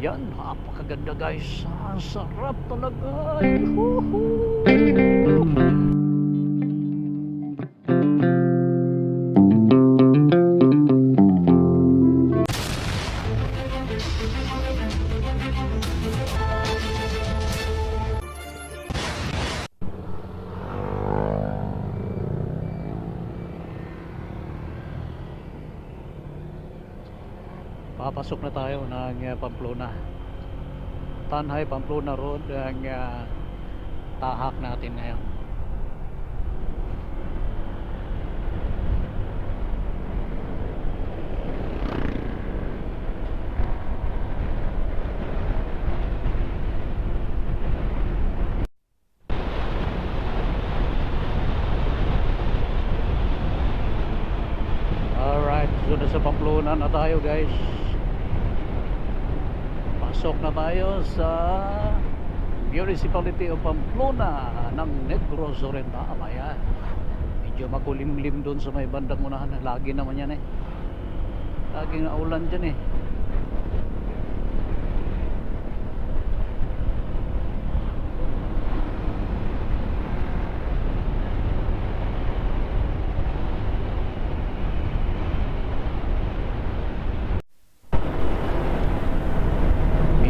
Yan, napakaganda guys. Ang sarap talaga. Woohoo! Papasok na tayo ng Pamplona. Tanhay Pamplona Road ang tahak natin ngayon. Alright, so nasa Pamplona na tayo guys. Pasok na tayo sa Municipality of Pamplona ng Negros Oriental. Ayan, medyo makulimlim doon sa may bandang unahan. Lagi naman yan eh, laging naulan dyan eh.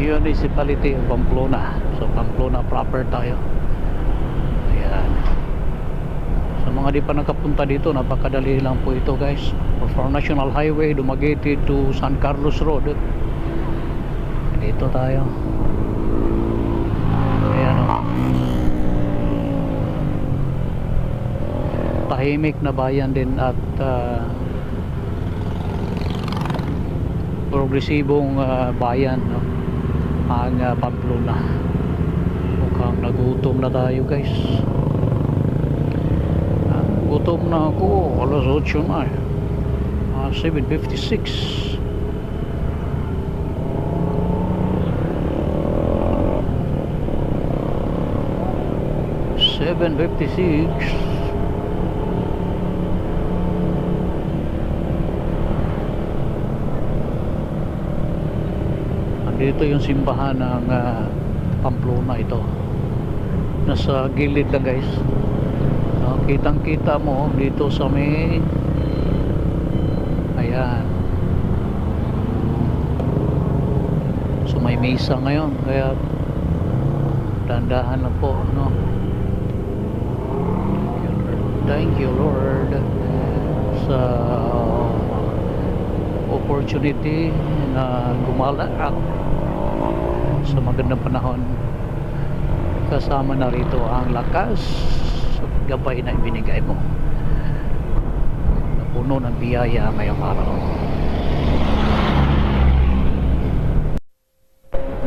Municipality of Pamplona. So Pamplona proper tayo. Ayan. Sa mga di pa nakapunta dito, napakadali lang po ito guys. From National Highway Dumaguete to San Carlos Road. Dito tayo. Ayan o. Tahimik na bayan din at progresibong bayan, no? Ang Pamplona. Mukhang nagutom na tayo guys. Gutom na ako. Alas 8 na 7:56. Dito yung simbahan ng Pamplona ito. Nasa gilid lang guys. Kitang kita mo dito sa may, ayan, so may misa ngayon, kaya dandahan na po, no? Thank you Lord sa opportunity na gumala sa magandang panahon. Kasama na rito ang lakas at gabay na ibinigay mo. Napuno ng biyaya ngayong araw.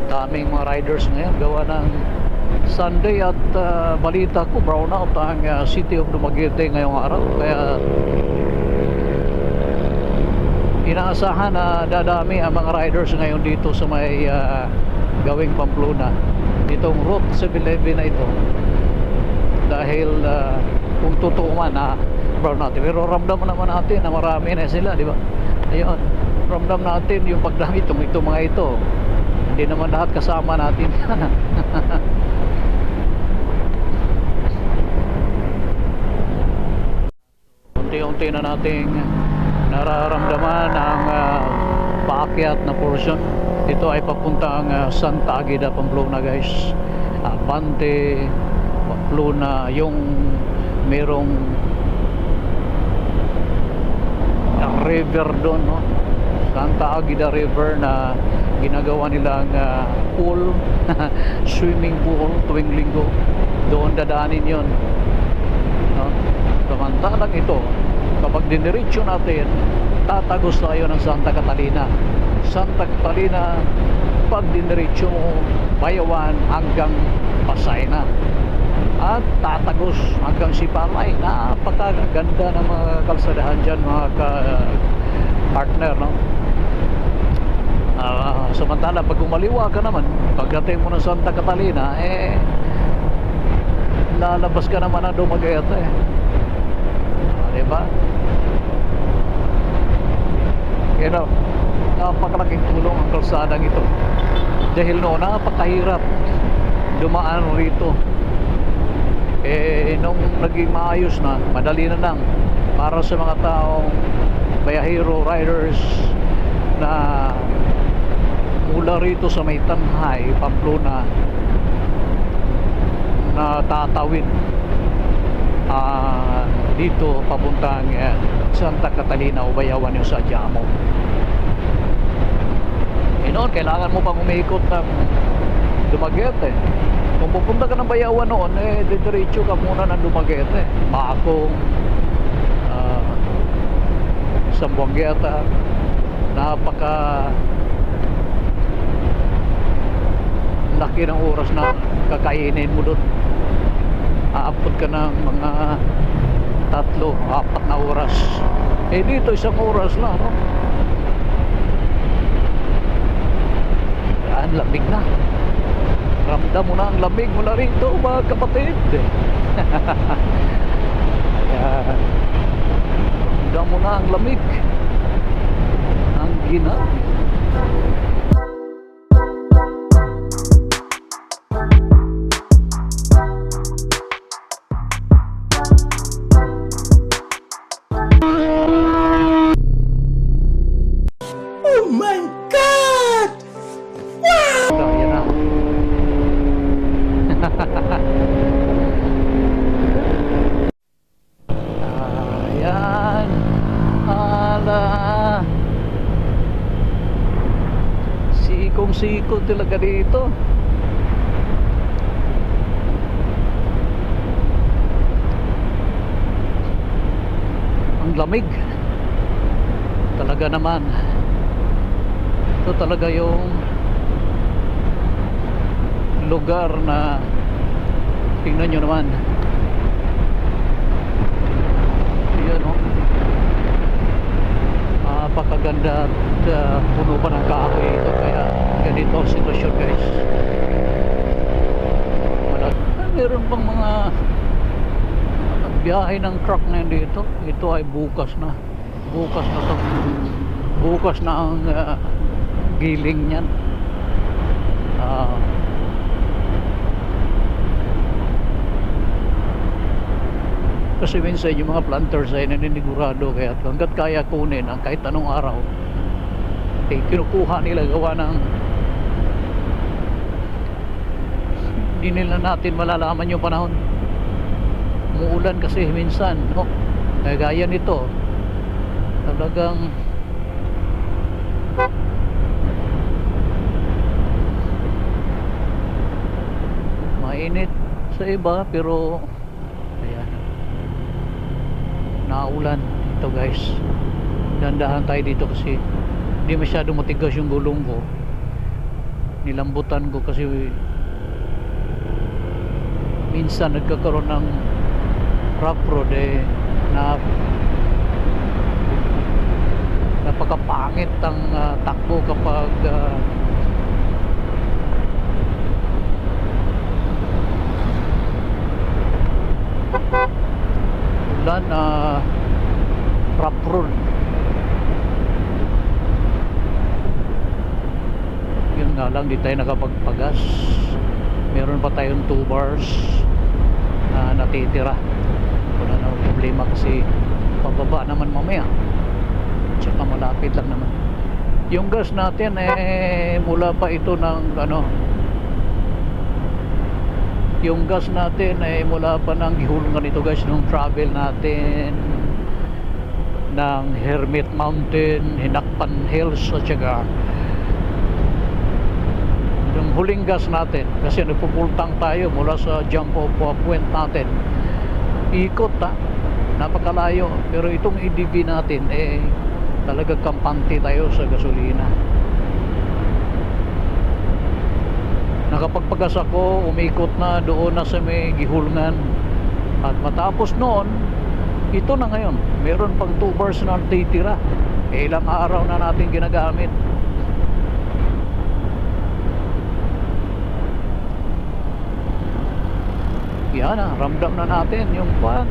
Daming mga riders ngayon gawa ng Sunday at balita ko brown out ang City of Dumaguete ngayong araw, kaya inaasahan na dadami ang mga riders ngayon dito sa may gawing Pamplona, ditong Route 711 na ito, dahil kung totoo man na brown out, pero ramdam naman natin na marami na sila, di ba? Ayun, ramdam natin yung pagdami itong mga ito. Hindi naman lahat kasama natin. unti-unti na nating nararamdaman ang paakyat na portion. Ito ay papuntang Santa Agueda, Pamplona guys. Abante, Pamplona, yung merong river doon, no? Santa Agueda River na ginagawa nilang pool, swimming pool tuwing linggo. Doon dadaanin yon, no? Samantalang ito, kapag diniretso natin, tatagos tayo ng Santa Catalina. Santa Catalina, pag diniretso mo, Bayawan hanggang Pasay na, at tatagos hanggang Sipalay. Napakaganda ng mga kalsadahan dyan, mga partner, no? Samantala pag umaliwa ka naman, pagdating mo ng Santa Catalina, lalabas ka naman ng Dumaguete, diba? Napakalaking tulong ang kalsadang ito. Dahil noon napakahirap dumaan rito. Nung naging maayos na, madali na lang para sa mga taong bayahero riders na mula rito sa may Tanhay, Pamplona, na tatawid dito papuntang Santa Catalina o Bayawan yung sadya mo. Noon kailangan mo pang umikot ng Dumaguete. Kung pupunta ka ng Bayawan noon, diretso ka muna ng Dumaguete, Bakong, Sambuangueta. Napaka laki ng oras na kakainin mo doon. Aabot ka ng mga 3-4 na oras. Dito 1 oras lang, no? Yan, lamig na. Ramdam mo na ang lamig mula rito, mga kapatid. Ayan. Ramdam mo na ang lamig. Ang ginag. Oh my God! Wow! Yan na. Ayan. Ala. Sikong-siko talaga dito. Ang lamig. Talaga naman. Ito talaga yung lugar na tingnan nyo naman. Yan, oh. Napakaganda at puno pa ng kahoy ito, kaya ganito ang sitwasyon, guys. Meron pang mga biyahe ng truck na yun dito. Ito ay bukas na to. Bukas na ang giling niyan. Kasi minsan yung mga planters ay naninigurado, kaya hanggat kaya kunin ang kahit anong araw, kinukuha nila, gawa ng hindi nila natin malalaman yung panahon. Umuulan kasi minsan, no? Kaya gaya nito, talagang mainit sa iba, pero ayan, naulan ito, guys. Dandahan tayo dito kasi hindi masyadong matigas yung gulong ko. Nilambutan ko kasi minsan nagkakaroon ng rough road, na napakapangit ang takbo kapag ulan, rough road. Yun nga lang, di tayo nakapagpagas. Meron pa tayong 2 bars na natitira. Wala na problema kasi pababa naman mamaya, tsaka malapit lang naman. Yung gas natin mula pa ito ng yung gas natin mula pa ng gihulungan ito, guys, nung travel natin ng Hermit Mountain, Hinakpan Hills, at saka yung huling gas natin, kasi nagpupultang tayo mula sa jump off point natin, ikot, napakalayo. Pero itong EDV natin talagang kampante tayo sa gasolina. Nakapagpagas ako, umikot na doon na sa may gihulngan, at matapos noon, ito na ngayon, meron pang 2 bars na titira. Ilang araw na natin ginagamit. Yan, ramdam na natin yung pag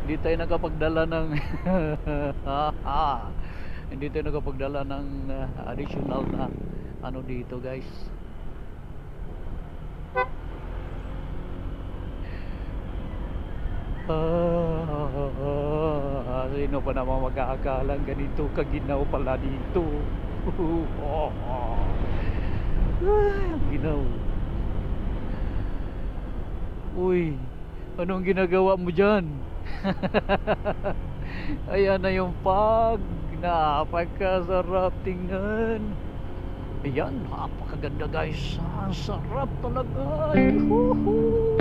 di tayo nakapagdala ng Hindi tayo nakapagdala ng additional na ano dito guys. Sino pa naman mag-aakalang ganito kaginaw pala dito. Ay, ang ginaw. Uy, anong ginagawa mo dyan? Ayan na yung pag. Napakasarap tingnan. Ayan, napakaganda guys. Ang sarap talaga. Woohoo!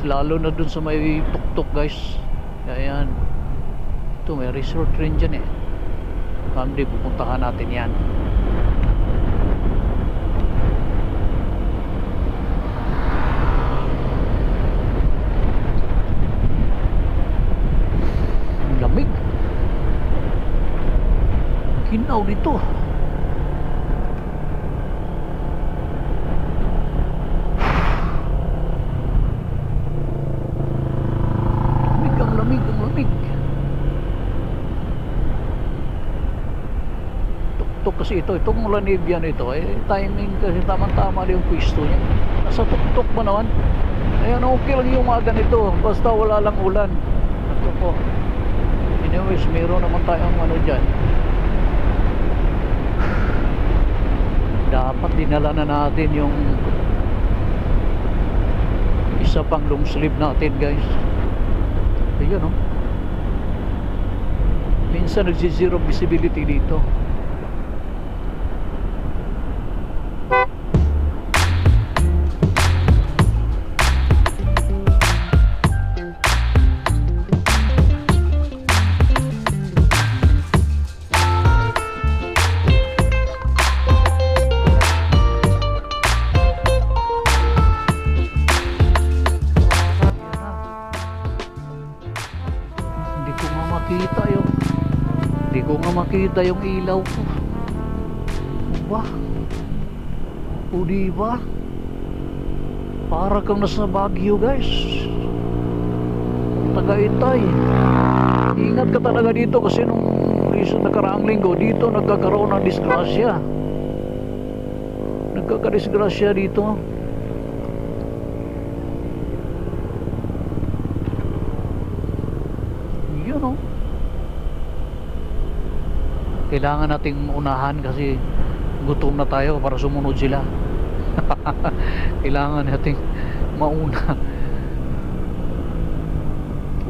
Lalo na dun sa may tuktok guys. Ayan, ito may resort rin dyan eh. Someday pupuntahan natin yan. Ang lamig. Ang ginaw dito. Tuktok kasi itong Lanivian ito timing kasi tamang-tama yung pwesto niya. Nasa tuktok pa naman. Ayan, okay lang yung umaga nito basta wala lang ulan. Ito po. Anyways, meron naman tayong ano dyan. Dapat dinala na natin yung isa pang long sleeve natin guys. Ayun oh. Minsan nagsi-zero visibility dito. Hindi ko nga makita yung ilaw ko. Ba? O diba? Para kang nasa Baguio guys. Tagaytay. Ingat ka talaga dito kasi nung nakaraang linggo dito nagkakaroon ng disgrasya. Nagkakadisgrasya dito. Yun oh. Kailangan nating unahan kasi gutom na tayo para sumunod sila. Kailangan nating mauna.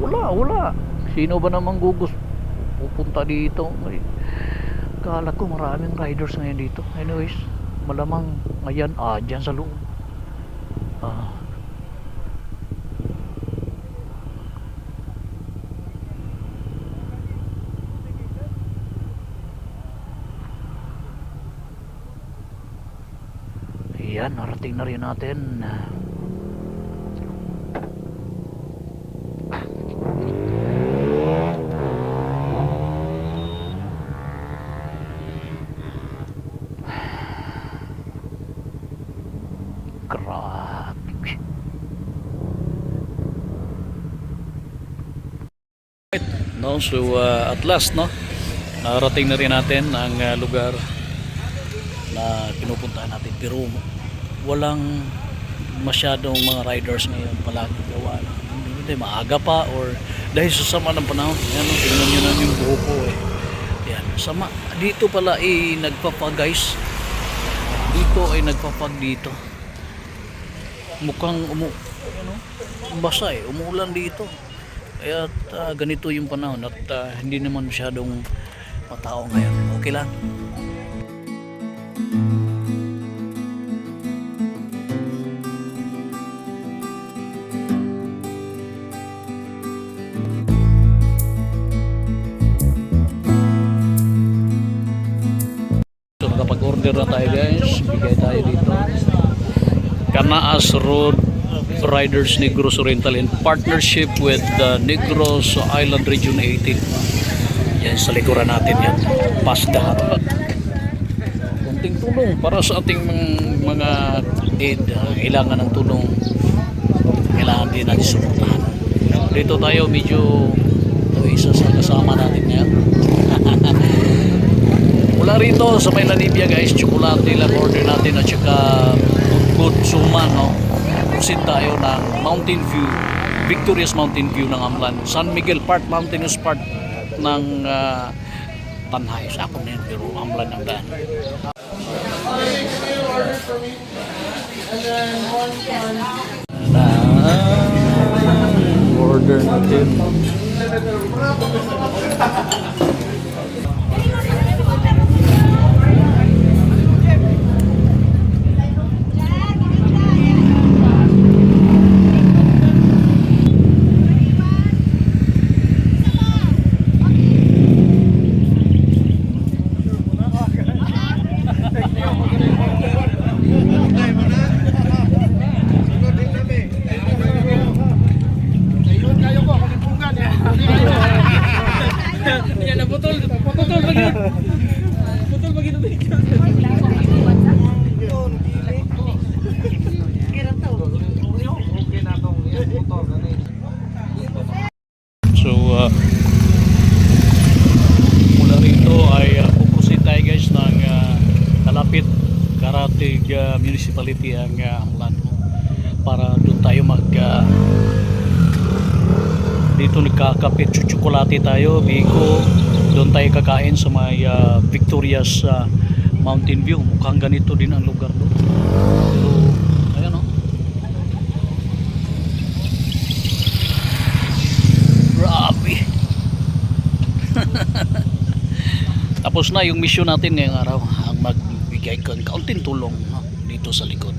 Wala. Sino ba namang pupunta dito? Kala ko maraming riders ngayon dito. Anyways, malamang ngayon dyan sa loob. Ayan, narating na rin natin. Grabe. No, so at last no, narating na rin natin ang lugar na pinupuntahan natin, pero walang masyadong mga riders ngayon palagi gawa. Hindi maaga pa or dahil sa sama ng panahon. Yan, tingnan nyo na yung buho ko eh. Yan, sama. Dito pala nagpapag guys. Dito ay nagpapag dito. Mukhang basa umuulan dito. Kaya ganito yung panahon at hindi naman masyadong matao ngayon. Okay lang. na tayo guys. Bigay tayo dito. Canaas Road Riders Negros Oriental in partnership with the Negros Island Region 18. Yan sa likuran natin yan. Pasda. Kunting tulong para sa ating mga aid. Kailangan ng tulong. Kailangan din natin suportahan. Dito tayo medyo isa sa kasama natin yan. Mula rito sa may Lanibia guys, tsokolate lang order natin at saka good suman, no? Proceed tayo ng Mountain View, Victorious Mountain View ng Amlan, San Miguel part, mountainous part ng Tanhay. Sa ako na yun, pero Amlan ang daan. Order natin. So mula rito ay puproceed tayo guys ng kalapit Karatig Municipality ang Amlan para doon tayo dito nagkakapit tsokolate tayo, biko, doon tayo kakain sa may Victorious Mountain View. Mukhang ganito din ang lugar doon. So ayan o. Grabe. Tapos na yung mission natin ngayong araw, ang magbigay ng kaunting tulong, no, dito sa likod.